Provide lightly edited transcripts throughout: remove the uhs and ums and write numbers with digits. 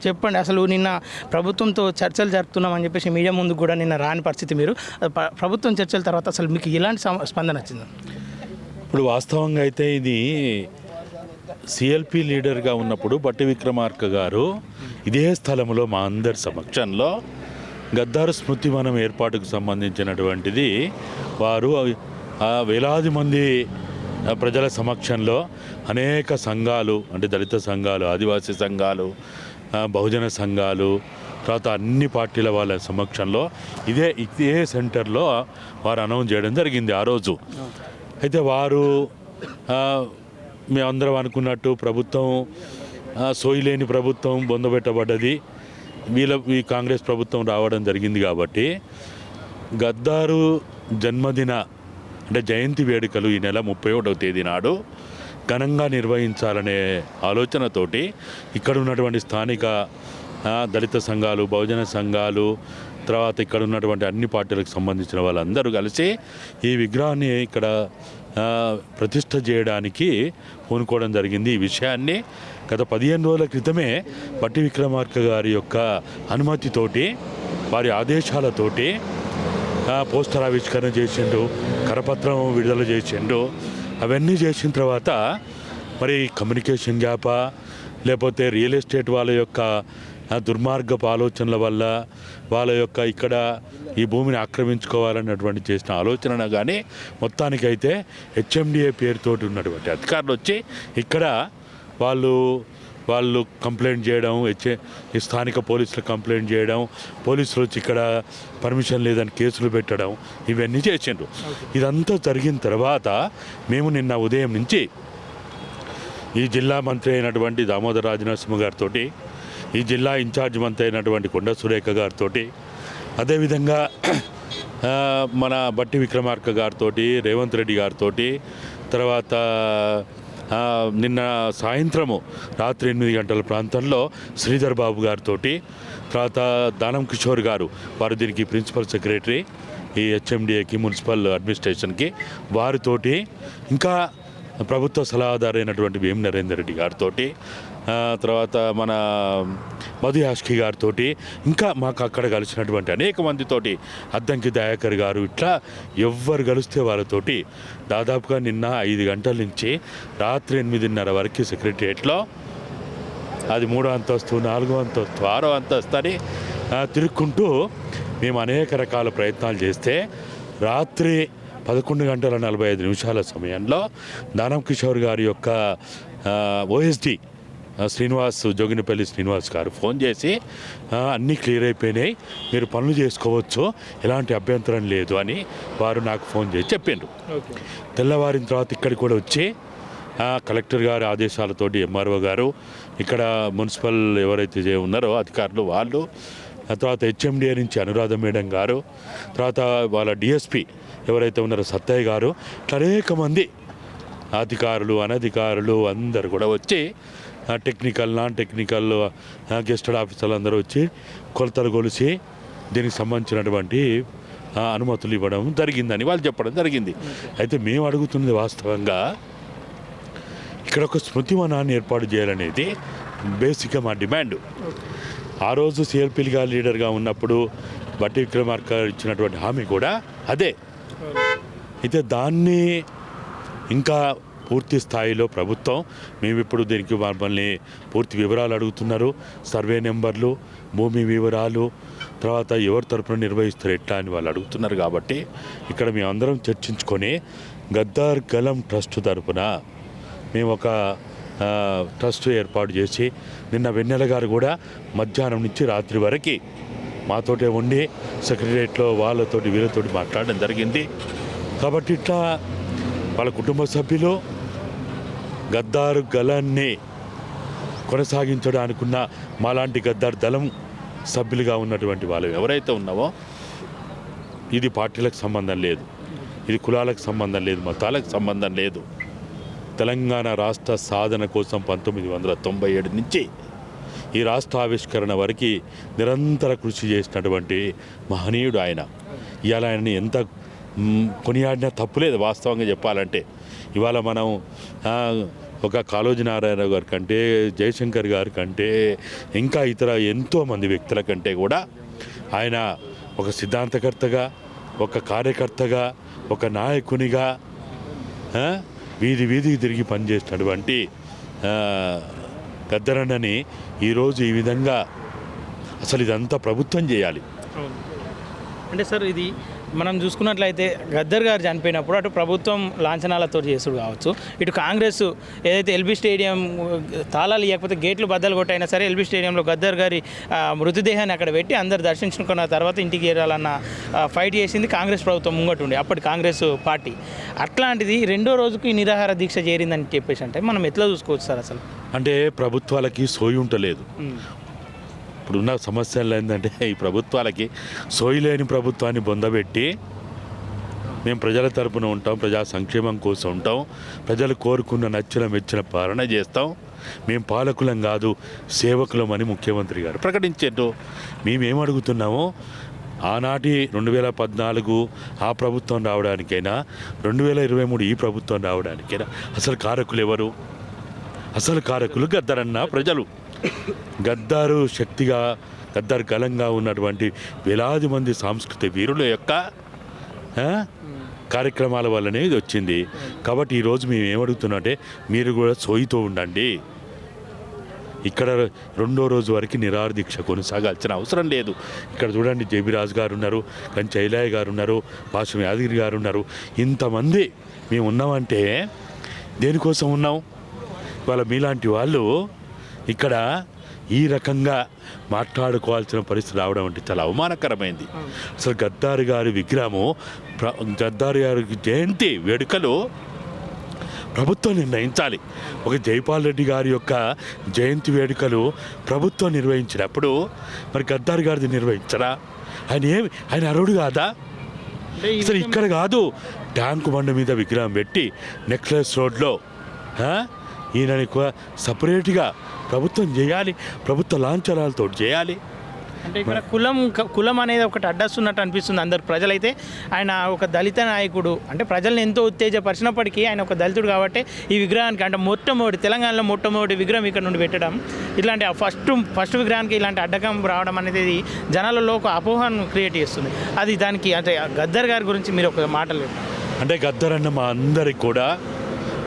చెప్పండి అసలు నిన్న ప్రభుత్వంతో చర్చలు జరుపుతున్నామని చెప్పేసి మీడియా ముందు కూడా నిన్న రాని పరిస్థితి మీరు ప్రభుత్వం చర్చల తర్వాత అసలు మీకు ఎలాంటి స్పందన వచ్చింది? ఇప్పుడు వాస్తవంగా అయితే ఇది సిఎల్పి లీడర్గా ఉన్నప్పుడు బట్టి విక్రమార్క గారు ఇదే స్థలంలో మా అందరి సమక్షంలో గద్దారు స్మృతివనం ఏర్పాటుకు సంబంధించినటువంటిది వారు వేలాది మంది ప్రజల సమక్షంలో అనేక సంఘాలు అంటే దళిత సంఘాలు, ఆదివాసీ సంఘాలు, బహుజన సంఘాలు, తర్వాత అన్ని పార్టీల వాళ్ళ సమక్షంలో ఇదే సెంటర్లో వారు అనౌన్స్ చేయడం జరిగింది ఆ రోజు. అయితే వారు మేమందరం అనుకున్నట్టు ప్రభుత్వం సోయిలేని ప్రభుత్వం బొందబెట్టబడ్డది, ఈ కాంగ్రెస్ ప్రభుత్వం రావడం జరిగింది. కాబట్టి గద్దారు జన్మదిన అంటే జయంతి వేడుకలు ఈ నెల 31వ తేదీ నాడు ఘనంగా నిర్వహించాలనే ఆలోచనతోటి ఇక్కడ ఉన్నటువంటి స్థానిక దళిత సంఘాలు, బహుజన సంఘాలు, తర్వాత ఇక్కడ ఉన్నటువంటి అన్ని పార్టీలకు సంబంధించిన వాళ్ళందరూ కలిసి ఈ విగ్రహాన్ని ఇక్కడ ప్రతిష్ఠ చేయడానికి పూనుకోవడం జరిగింది. ఈ విషయాన్ని గత 15 రోజుల క్రితమే బట్టి విక్రమార్క గారి యొక్క అనుమతితోటి, వారి ఆదేశాలతోటి పోస్టర్ ఆవిష్కరణ చేసిండు, కరపత్రం విడుదల చేసిండు. అవన్నీ చేసిన తర్వాత మరి కమ్యూనికేషన్ గ్యాపా లేకపోతే రియల్ ఎస్టేట్ వాళ్ళ యొక్క దుర్మార్గపు ఆలోచనల వల్ల వాళ్ళ యొక్క ఇక్కడ ఈ భూమిని ఆక్రమించుకోవాలన్నటువంటి చేసిన ఆలోచన కానీ మొత్తానికైతే హెచ్ఎండిఏ పేరుతోటి ఉన్నటువంటి అధికారులు వచ్చి ఇక్కడ వాళ్ళు కంప్లైంట్ చేయడం, ఈ స్థానిక పోలీసులు కంప్లైంట్ చేయడం, పోలీసులు వచ్చి ఇక్కడ పర్మిషన్ లేదని కేసులు పెట్టడం, ఇవన్నీ చేసిండ్రు. ఇదంతా జరిగిన తర్వాత మేము నిన్న ఉదయం నుంచి ఈ జిల్లా మంత్రి అయినటువంటి దామోదర్ రాజనరసింహ గారితో, ఈ జిల్లా ఇన్ఛార్జ్ మంత్రి అయినటువంటి కొండ సురేఖ గారితో, అదేవిధంగా మన బట్టి విక్రమార్క గారితో, రేవంత్ రెడ్డి గారితో, తర్వాత నిన్న సాయంత్రము రాత్రి 8 గంటల ప్రాంతంలో శ్రీధర్ బాబు గారితో, తర్వాత దానం కిషోర్ గారు, వారు దీనికి ప్రిన్సిపల్ సెక్రటరీ ఈ హెచ్ఎండిఏకి మున్సిపల్ అడ్మినిస్ట్రేషన్కి, వారితోటి ఇంకా ప్రభుత్వ సలహాదారు అయినటువంటి వేం నరేందర్ రెడ్డి గారితో, తర్వాత మన మధు యాష్కి గారితో, ఇంకా మాకు అక్కడ కలిసినటువంటి అనేక మందితోటి, అద్దంకి దయాకర్ గారు, ఇట్లా ఎవ్వరు కలిస్తే వాళ్ళతోటి దాదాపుగా నిన్న 5 గంటల నుంచి రాత్రి 8:30 వరకు సెక్రటరియట్లో అది 3వ అంతస్తు, 4వ అంతస్తు, 6వ అంతస్తు అని తిరుక్కుంటూ మేము అనేక రకాల ప్రయత్నాలు చేస్తే రాత్రి 11:45 సమయంలో దానం కిషోర్ గారి యొక్క ఓఎస్డి జోగినిపల్లి శ్రీనివాస్ గారు ఫోన్ చేసి అన్నీ క్లియర్ అయిపోయినాయి, మీరు పనులు చేసుకోవచ్చు, ఎలాంటి అభ్యంతరం లేదు అని వారు నాకు ఫోన్ చేసి చెప్పిండ్రు. తెల్లవారిన తర్వాత ఇక్కడికి కూడా వచ్చి కలెక్టర్ గారి ఆదేశాలతోటి ఎంఆర్ఓ గారు, ఇక్కడ మున్సిపల్ ఎవరైతే ఉన్నారో అధికారులు వాళ్ళు, తర్వాత హెచ్ఎండిఏ నుంచి అనురాధ మేడం గారు, తర్వాత వాళ్ళ డిఎస్పి ఎవరైతే ఉన్నారో సత్తయ్య గారు, ఇట్లా అనేక మంది అధికారులు అనధికారులు అందరు కూడా వచ్చి టెక్నికల్ నాన్ టెక్నికల్ గెస్టెడ్ ఆఫీసర్లు అందరూ వచ్చి కొలతలు కొలిసి దీనికి సంబంధించినటువంటి అనుమతులు ఇవ్వడం జరిగిందని వాళ్ళు చెప్పడం జరిగింది. అయితే మేము అడుగుతున్నది వాస్తవంగా ఇక్కడ ఒక స్మృతివనాన్ని ఏర్పాటు చేయాలనేది బేసిక్గా మా డిమాండ్. ఆ రోజు సిఎల్పిగా లీడర్గా ఉన్నప్పుడు బట్టి విక్రమార్క ఇచ్చినటువంటి హామీ కూడా అదే. అయితే దాన్ని ఇంకా పూర్తి స్థాయిలో ప్రభుత్వం, మేము ఇప్పుడు దీనికి మమ్మల్ని పూర్తి వివరాలు అడుగుతున్నారు, సర్వే నెంబర్లు, భూమి వివరాలు, తర్వాత ఎవరి తరపున నిర్వహిస్తారు ఎట్లా అని వాళ్ళు అడుగుతున్నారు. కాబట్టి ఇక్కడ మేమందరం చర్చించుకొని గద్దార్ గలం ట్రస్ట్ తరపున మేము ఒక ట్రస్ట్ ఏర్పాటు చేసి, నిన్న వెన్నెల గారు కూడా మధ్యాహ్నం నుంచి రాత్రి వరకు మాతోటే ఉండి సెక్రటరియట్లో వాళ్ళతోటి వీళ్ళతోటి మాట్లాడడం జరిగింది. కాబట్టి ఇట్లా వాళ్ళ కుటుంబ సభ్యులు గద్దారు గలాన్ని కొనసాగించడానికున్న మాలాంటి గద్దారు దళం సభ్యులుగా ఉన్నటువంటి వాళ్ళు ఎవరైతే ఉన్నామో, ఇది పార్టీలకు సంబంధం లేదు, ఇది కులాలకు సంబంధం లేదు, మతాలకు సంబంధం లేదు. తెలంగాణ రాష్ట్ర సాధన కోసం 1997 నుంచి ఈ రాష్ట్ర ఆవిష్కరణ వరకు నిరంతర కృషి చేసినటువంటి మహనీయుడు ఆయన. ఇవాళ ఆయనని ఎంత కొనియాడినా తప్పులేదు వాస్తవంగా చెప్పాలంటే. ఇవాళ మనం ఒక కాళోజీ నారాయణరావు గారి కంటే, జయశంకర్ గారి కంటే, ఇంకా ఇతర ఎంతోమంది వ్యక్తుల కంటే కూడా ఆయన ఒక సిద్ధాంతకర్తగా, ఒక కార్యకర్తగా, ఒక నాయకునిగా వీధికి తిరిగి పనిచేసినటువంటి గద్దరన్నని ఈరోజు ఈ విధంగా అసలు ఇదంతా ప్రభుత్వం చేయాలి. అంటే సార్ ఇది మనం చూసుకున్నట్లయితే గద్దర్ గారు చనిపోయినప్పుడు అటు ప్రభుత్వం లాంఛనాలతో చేసుడు కావచ్చు, ఇటు కాంగ్రెస్ ఏదైతే ఎల్బీ స్టేడియం తాళాలు ఇవ్వకపోతే గేట్లు బద్దలు కొట్టైనా సరే ఎల్బీ స్టేడియంలో గద్దర్ గారి మృతదేహాన్ని అక్కడ పెట్టి అందరు దర్శించుకున్న తర్వాత ఇంటికి చేరాలన్న ఫైట్ చేసింది కాంగ్రెస్ ప్రభుత్వం ముంగటుండి అప్పటి కాంగ్రెస్ పార్టీ. అట్లాంటిది రెండో రోజుకి నిరాహార దీక్ష చేరిందని చెప్పేసి అంటే మనం ఎట్లా చూసుకోవచ్చు సార్? అసలు అంటే ప్రభుత్వాలకి సోయి ఉండలేదు. ఇప్పుడున్న సమస్యలు ఏంటంటే ఈ ప్రభుత్వాలకి సోయి లేని ప్రభుత్వాన్ని బొందబెట్టి మేము ప్రజల తరపున ఉంటాం, ప్రజా సంక్షేమం కోసం ఉంటాం, ప్రజలు కోరుకున్న నచ్చిన మెచ్చిన పాలన చేస్తాం, మేము పాలకులం కాదు సేవకులం అని ముఖ్యమంత్రి గారు ప్రకటించారు. మేమేం అడుగుతున్నామో ఆనాటి 2014 ఆ ప్రభుత్వం రావడానికైనా 2023 ఈ ప్రభుత్వం రావడానికైనా అసలు కారకులు ఎవరు? అసలు కారకులు గద్దరన్న ప్రజలు. గద్దారు శక్తిగా, గద్దారు గలంగా ఉన్నటువంటి వేలాది మంది సాంస్కృతిక వీరుల యొక్క కార్యక్రమాల వల్లనే ఇది వచ్చింది. కాబట్టి ఈరోజు మేము ఏమడుగుతున్నామంటే మీరు కూడా సోయితో ఉండండి. ఇక్కడ రెండో రోజు వరకు నిరాహార దీక్ష కొనసాగాల్సిన అవసరం లేదు. ఇక్కడ చూడండి జేబీ రాజు గారు ఉన్నారు, కంచె ఐలయ్య గారు ఉన్నారు, పాశం యాదగిరి గారు ఉన్నారు. ఇంతమంది మేము ఉన్నామంటే దేనికోసం ఉన్నాం? ఇవాళ మీలాంటి వాళ్ళు ఇక్కడ ఈ రకంగా మాట్లాడుకోవాల్సిన పరిస్థితి రావడం అంటే చాలా అవమానకరమైంది. అసలు గద్దారు గారి విగ్రహము, గద్దారు గారి జయంతి వేడుకలు ప్రభుత్వం నిర్ణయించాలి. ఒక జైపాల్ రెడ్డి గారి యొక్క జయంతి వేడుకలు ప్రభుత్వం నిర్వహించినప్పుడు మరి గద్దారు గారిది నిర్వహించరా? ఆయన అర్హుడు కాదా? అసలు ఇక్కడ కాదు, ట్యాంకు బండ మీద విగ్రహం పెట్టి నెక్లెస్ రోడ్లో ఈయనని సపరేట్గా ప్రభుత్వం చేయాలి, ప్రభుత్వ లాంఛనాలతో చేయాలి. అంటే ఇక్కడ కులం అనేది ఒకటి అడ్డస్తున్నట్టు అనిపిస్తుంది అందరు ప్రజలైతే. ఆయన ఒక దళిత నాయకుడు, అంటే ప్రజల్ని ఎంతో ఉత్తేజపరిచినప్పటికీ ఆయన ఒక దళితుడు కాబట్టి ఈ విగ్రహానికి అంటే మొట్టమొదటి తెలంగాణలో మొట్టమొదటి విగ్రహం ఇక్కడ నుండి పెట్టడం, ఇట్లాంటి ఫస్ట్ విగ్రహానికి ఇలాంటి అడ్డకం రావడం అనేది జనాలలో ఒక అపోహను క్రియేట్ చేస్తుంది. అది దానికి అంటే గద్దర్ గారి గురించి మీరు ఒక మాటలు అంటే గద్దర్ అన్న మా అందరికి కూడా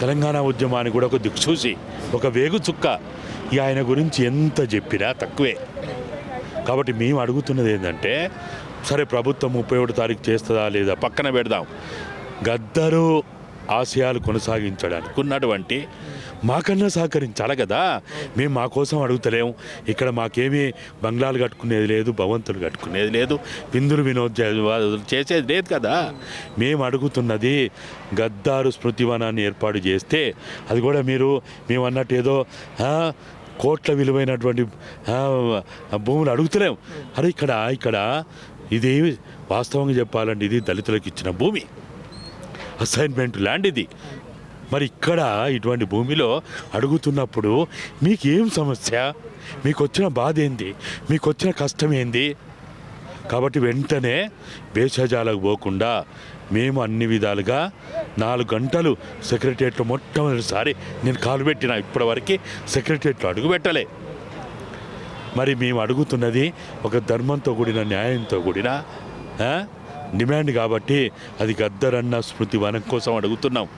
తెలంగాణ ఉద్యమాన్ని కూడా ఒక దిక్సూచి, ఒక వేగు చుక్క. ఆయన గురించి ఎంత చెప్పినా తక్కువే. కాబట్టి మేము అడుగుతున్నది ఏంటంటే సరే ప్రభుత్వం 31వ తారీఖు చేస్తుందా లేదా పక్కన పెడదాం. గద్దరు ఆశయాలు కొనసాగించడానికి ఉన్నటువంటి మాకన్నా సహకరించాలి కదా. మేము మా కోసం అడుగుతలేము. ఇక్కడ మాకేమీ బంగ్లాలు కట్టుకునేది లేదు, భవంతులు కట్టుకునేది లేదు, విందులు వినోదాలు చేసేది లేదు కదా. మేము అడుగుతున్నది గద్దారు స్మృతివనాన్ని ఏర్పాటు చేస్తే అది కూడా మేము అన్నట్టు ఏదో కోట్ల విలువైనటువంటి భూములు అడుగుతలేము. అరే ఇక్కడ ఇది వాస్తవంగా చెప్పాలంటే ఇది దళితులకు ఇచ్చిన భూమి, అసైన్మెంట్ ల్యాండ్ ఇది. మరి ఇక్కడ ఇటువంటి భూమిలో అడుగుతున్నప్పుడు మీకేం సమస్య? మీకు వచ్చిన బాధ ఏంది? మీకు వచ్చిన కష్టం ఏంది? కాబట్టి వెంటనే భేషజాలకు పోకుండా మేము అన్ని విధాలుగా 4 గంటలు సెక్రటరియట్లో మొట్టమొదటిసారి నేను కాలు పెట్టిన, ఇప్పటివరకు సెక్రటరియట్లో అడుగు పెట్టలే. మరి మేము అడుగుతున్నది ఒక ధర్మంతో కూడిన, న్యాయంతో కూడిన డిమాండ్. కాబట్టి అది గద్దరన్న స్మృతి వనం కోసం అడుగుతున్నాం,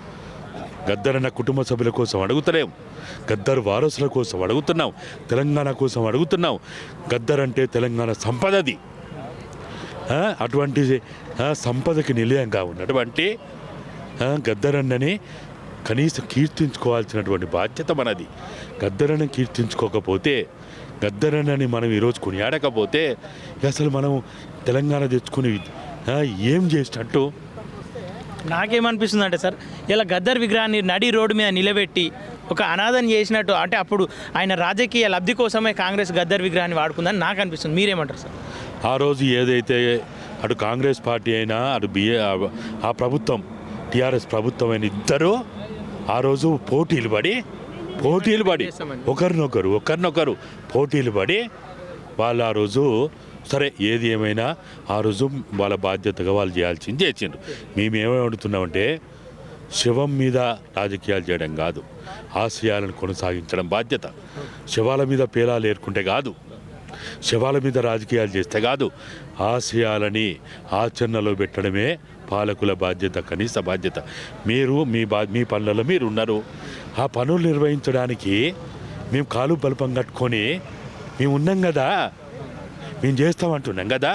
గద్దరన్న కుటుంబ సభ్యుల కోసం అడుగుతలేం, గద్దరు వారసుల కోసం అడుగుతున్నాం, తెలంగాణ కోసం అడుగుతున్నాం. గద్దర్ అంటే తెలంగాణ సంపదది. అటువంటి సంపదకి నిలయంగా ఉన్నటువంటి గద్దరన్నని కనీసం కీర్తించుకోవాల్సినటువంటి బాధ్యత మనది. గద్దరన్న కీర్తించుకోకపోతే, గద్దరన్నని మనం ఈరోజు కొనియాడకపోతే అసలు మనం తెలంగాణ తెచ్చుకుని ఏం చేసినట్టు? నాకేమనిపిస్తుంది అంటే సార్, ఇలా గద్దర్ విగ్రహాన్ని నడి రోడ్డు మీద నిలబెట్టి ఒక అనాథం చేసినట్టు, అంటే అప్పుడు ఆయన రాజకీయ లబ్ధి కోసమే కాంగ్రెస్ గద్దర్ విగ్రహాన్ని వాడుకుందని నాకు అనిపిస్తుంది. మీరేమంటారు సార్? ఆ రోజు ఏదైతే అటు కాంగ్రెస్ పార్టీ అయినా అటు ఆ ప్రభుత్వం టీఆర్ఎస్ ప్రభుత్వం అయిన ఇద్దరు ఆ రోజు పోటీలు పడి ఒకరినొకరు పోటీలు పడి వాళ్ళు ఆ రోజు సరే ఏది ఏమైనా ఆ రోజు వాళ్ళ బాధ్యతగా వాళ్ళు చేయాల్సింది చేసిండ్రు. మేము ఏమడుగుతున్నామంటే శవం మీద రాజకీయాలు చేయడం కాదు, ఆశయాలను కొనసాగించడం బాధ్యత. శవాల మీద పేలాలు ఏరుకుంటే కాదు, శవాల మీద రాజకీయాలు చేస్తే కాదు, ఆశయాలని ఆచరణలో పెట్టడమే పాలకుల బాధ్యత, కనీస బాధ్యత. మీరు మీ పనులలో మీరు ఉన్నారు. ఆ పనులు నిర్వహించడానికి మేము కాలు బలపం కట్టుకొని మేము ఉన్నాం కదా, మేము చేస్తామంటున్నాం కదా.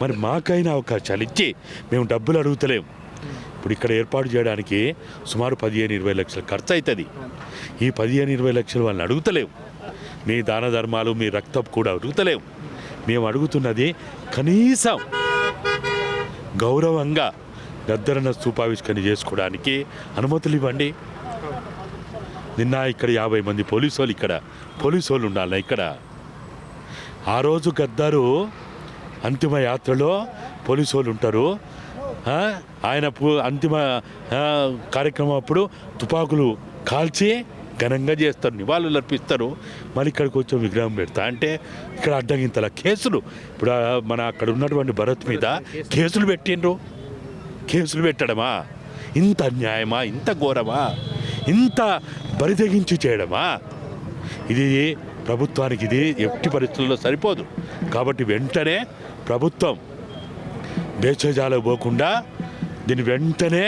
మరి మాకైనా అవకాశాలు ఇచ్చి మేము డబ్బులు అడుగుతలేము. ఇప్పుడు ఇక్కడ ఏర్పాటు చేయడానికి సుమారు 15-20 లక్షలు ఖర్చు అవుతుంది. ఈ 15-20 లక్షలు వాళ్ళని అడుగుతలేము. మీ దాన ధర్మాలు, మీ రక్తం కూడా అడుగుతలేము. మేము అడుగుతున్నది కనీసం గౌరవంగా గద్దరన్న స్తూపావిష్కరణ చేసుకోవడానికి అనుమతులు ఇవ్వండి. నిన్న ఇక్కడ 50 మంది పోలీసు వాళ్ళు ఉండాలి ఇక్కడ. ఆ రోజు గద్దరు అంతిమ యాత్రలో పోలీసు వాళ్ళు ఉంటారు. ఆయన అంతిమ కార్యక్రమం అప్పుడు తుపాకులు కాల్చి ఘనంగా చేస్తారు, నివాళులు అర్పిస్తారు. మళ్ళీ ఇక్కడికి వచ్చే విగ్రహం పెడతా అంటే ఇక్కడ అడ్డగింతల కేసులు. ఇప్పుడు మన అక్కడ ఉన్నటువంటి భరత్ మీద కేసులు పెట్టిండ్రు. కేసులు పెట్టడమా? ఇంత అన్యాయమా? ఇంత ఘోరమా? ఇంత బరితెగించి చేయడమా? ఇది ప్రభుత్వానికి ఇది ఎట్టి పరిస్థితుల్లో సరిపోదు. కాబట్టి వెంటనే ప్రభుత్వం భేషజాలకు పోకుండా దీని వెంటనే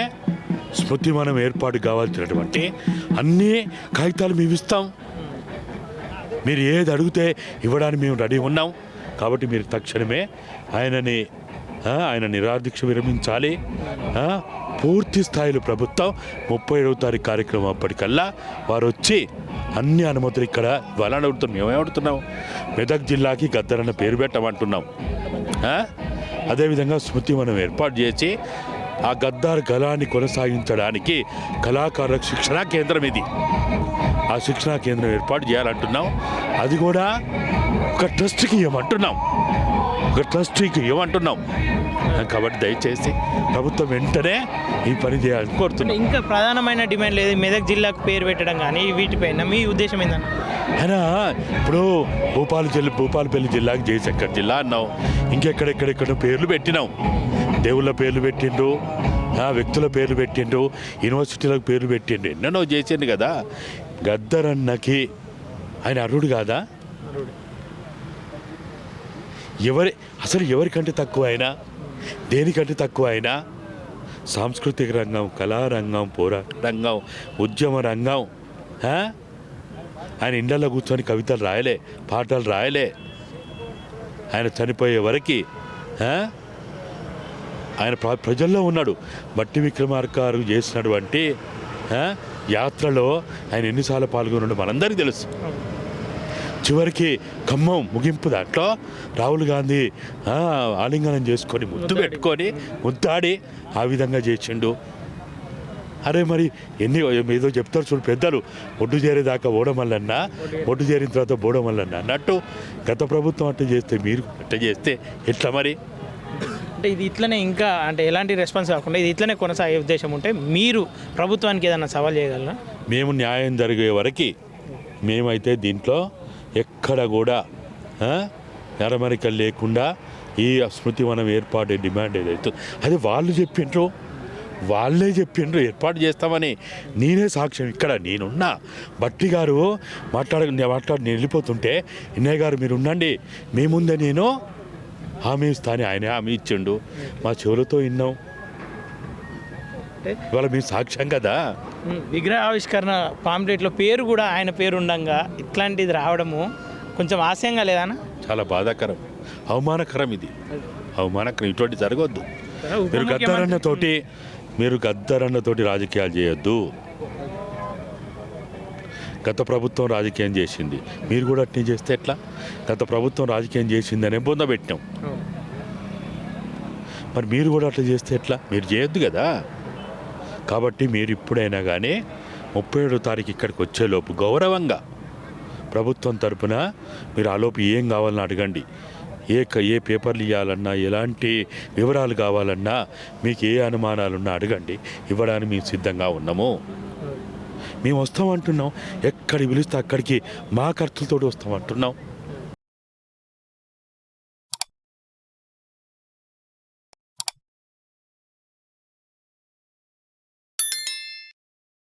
స్మృతి మనం ఏర్పాటు కావాల్సినటువంటి అన్ని కాగితాలు మేము ఇస్తాం. మీరు ఏది అడిగితే ఇవ్వడానికి మేము రెడీ ఉన్నాం. కాబట్టి మీరు తక్షణమే ఆయన నిరాదీక్ష విరమించాలి. పూర్తి స్థాయిలో ప్రభుత్వం 37వ తారీఖు కార్యక్రమం అప్పటికల్లా వారు వచ్చి అన్ని అనుమతులు ఇక్కడ వాళ్ళని అడుగుతున్నాం. మేమే అడుగుతున్నాం, మెదక్ జిల్లాకి గద్దరన్న పేరు పెట్టమంటున్నాం. అదేవిధంగా స్మృతి మనం ఏర్పాటు చేసి ఆ గద్దార్ గలాన్ని కొనసాగించడానికి కళాకారులకు శిక్షణా కేంద్రం ఇది. ఆ శిక్షణా కేంద్రం ఏర్పాటు చేయాలంటున్నాం. అది కూడా ఒక ట్రస్ట్కి ఇవ్వమంటున్నాం. కాబట్టి దయచేసి ప్రభుత్వం వెంటనే ఈ పని చేయాలని కోరుతున్నాం. ఇంకా ప్రధానమైన డిమాండ్ లేదు మెదక్ జిల్లాకు పేరు పెట్టడం కానీ వీటిపైన మీ ఉద్దేశం ఏంటన్నా? అయినా ఇప్పుడు భూపాలపల్లి జిల్లాకి జయశంకర్ జిల్లా అన్నాం. ఇంకెక్కడెక్కడెక్కడ పేర్లు పెట్టినాం. దేవుళ్ళ పేర్లు పెట్టిండ్రు, వ్యక్తుల పేర్లు పెట్టిండ్రు, యూనివర్సిటీలకు పేర్లు పెట్టిండ్రు, ఎన్నెన్నో చేసిండు కదా. గద్దరన్నకి ఆయన అర్హుడు కాదా? అసలు ఎవరికంటే తక్కువ అయినా, దేనికంటే తక్కువ అయినా? సాంస్కృతిక రంగం, కళారంగం, పోరాట రంగం, ఉద్యమ రంగం. ఆయన ఇండ్లలో కూర్చొని కవితలు రాయలే, పాటలు రాయలే. ఆయన చనిపోయే వరకు ఆయన ప్రజల్లో ఉన్నాడు. బట్టి విక్రమార్క గారు చేసినటువంటి యాత్రలో ఆయన ఎన్నిసార్లు పాల్గొన్నాడో మనందరికీ తెలుసు. చివరికి ఖమ్మం ముగింపు దాంట్లో రాహుల్ గాంధీ ఆలింగనం చేసుకొని ముద్దాడి ఆ విధంగా చేసిండు. అరే మరి ఏదో చెప్తారు చూడు పెద్దలు, ఒడ్డు చేరేదాకా ఓడమల్లన్నా, ఒడ్డు చేరిన తర్వాత బోడమల్లన్నా అన్నట్టు గత ప్రభుత్వం అట్ట చేస్తే మీరు అట్ట చేస్తే ఎట్లా మరి? అంటే ఇది ఇట్లనే ఇంకా అంటే ఎలాంటి రెస్పాన్స్ కాకుండా ఇది ఇట్లనే కొనసాగే ఉద్దేశం ఉంటే మీరు ప్రభుత్వానికి ఏదైనా సవాల్ చేయగలరా? మేము న్యాయం జరిగే వరకు మేమైతే దీంట్లో ఎక్కడ కూడా ఎరమరికలు లేకుండా ఈ స్మృతివనం ఏర్పాటు డిమాండ్ ఏదైతే అది వాళ్ళే చెప్పిండ్రు ఏర్పాటు చేస్తామని. నేనే సాక్ష్యం. ఇక్కడ నేనున్నా. బట్టి గారు మాట్లాడి వెళ్ళిపోతుంటే ఇన్నయ్య గారు మీరు ఉండండి, మీ ముందే నేను హామీ ఇస్తాను ఆయన హామీ ఇచ్చిండు. మా చెవులతో విన్నాం. ఇవాళ మీ సాక్ష్యం కదా. విగ్రహ ఆవిష్కరణ పాంప్లెట్లో పేరు కూడా ఆయన పేరు ఉండంగా ఇట్లాంటిది రావడము కొంచెం ఆశయంగా లేదన్నా? చాలా బాధాకరం, అవమానకరం. ఇది అవమానకరం. ఇటువంటి జరగవద్దు. మీరు గద్దరన్నతోటి రాజకీయాలు చేయొద్దు. గత ప్రభుత్వం రాజకీయం చేసింది, మీరు కూడా అట్నే చేస్తే ఎట్లా? గత ప్రభుత్వం రాజకీయం చేసిందనే పొందబెట్టినాం. మరి మీరు కూడా అట్లా చేస్తే ఎట్లా? మీరు చేయొద్దు కదా. కాబట్టి మీరు ఇప్పుడైనా కానీ 37వ తారీఖు ఇక్కడికి వచ్చేలోపు గౌరవంగా ప్రభుత్వం తరపున మీరు ఆలోపు ఏం కావాలని అడగండి. ఏ పేపర్లు ఇవ్వాలన్నా, ఎలాంటి వివరాలు కావాలన్నా, మీకు ఏ అనుమానాలున్నా అడగండి. ఇవ్వడానికి మేము సిద్ధంగా ఉన్నాము. మేము వస్తామంటున్నాం. ఎక్కడికి పిలిస్తే అక్కడికి మా ఖర్చులతో వస్తామంటున్నాం.